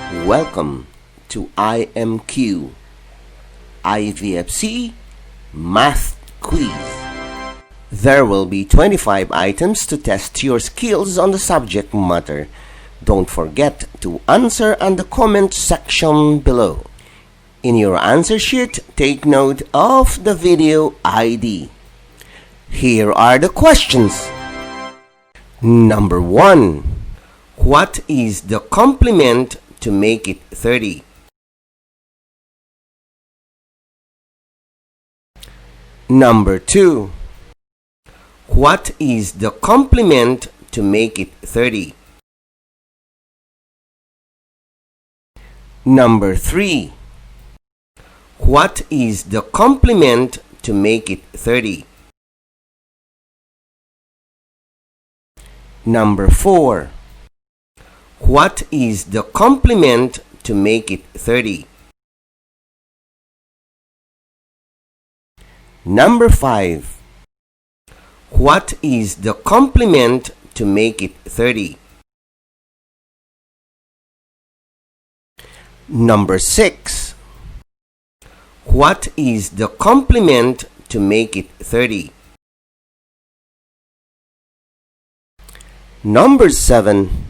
Welcome to IMQ IVFC Math Quiz. There will be 25 items to test your skills on the subject matter. Don't forget to answer on the comment section below. In your answer sheet, take note of the video ID. Here are the questions. Number 1. What is the complement to make it 30? Number 2. What is the complement to make it 30? Number 3. What is the complement to make it 30? Number 4. What is the complement to make it 30? Number 5. What is the complement to make it 30? Number 6. What is the complement to make it 30? Number 7.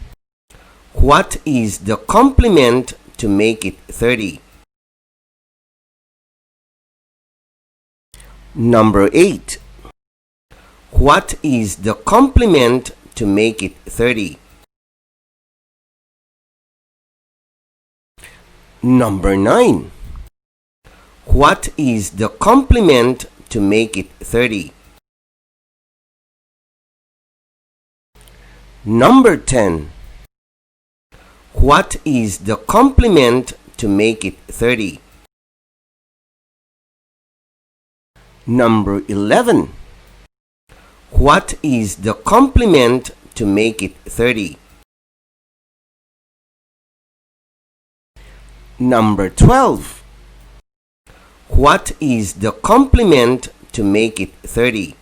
What is the complement to make it 30? Number 8. What is the complement to make it 30? Number 9. What is the complement to make it 30? Number 10. What is the complement to make it 30? Number 11. What is the complement to make it 30? Number 12. What is the complement to make it 30?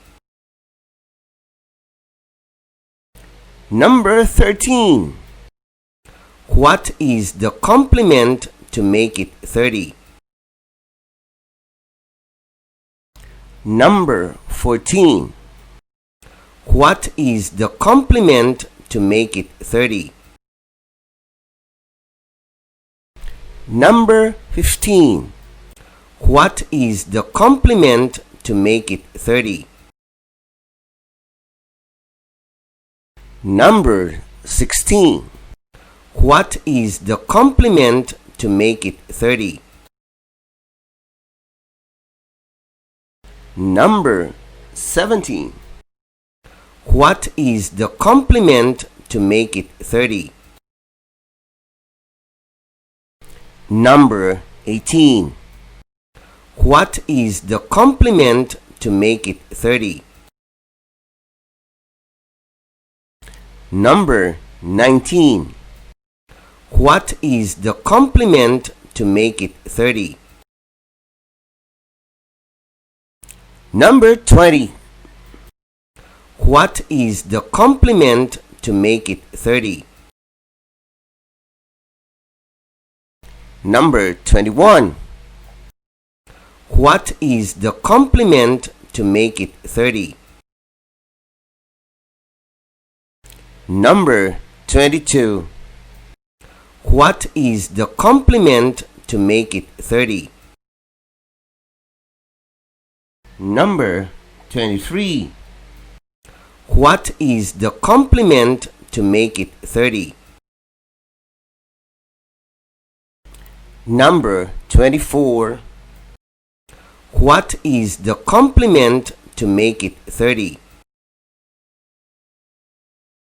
Number 13. What is the complement to make it 30? Number 14. What is the complement to make it 30? Number 15. What is the complement to make it 30? Number 16. What is the complement to make it 30? Number 17. What is the complement to make it 30? Number 18. What is the complement to make it 30? Number 19. What is the complement to make it 30? Number 20. What is the complement to make it 30? Number 21. What is the complement to make it 30? Number 22. What is the complement to make it 30? Number 23. What is the complement to make it 30? Number 24. What is the complement to make it 30?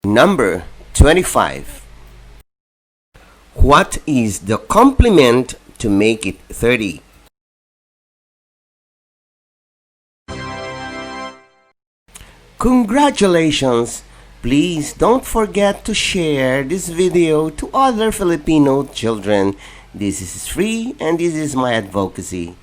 Number 25. What is the complement to make it 30? Congratulations! Please don't forget to share this video to other Filipino children. This is free and this is my advocacy.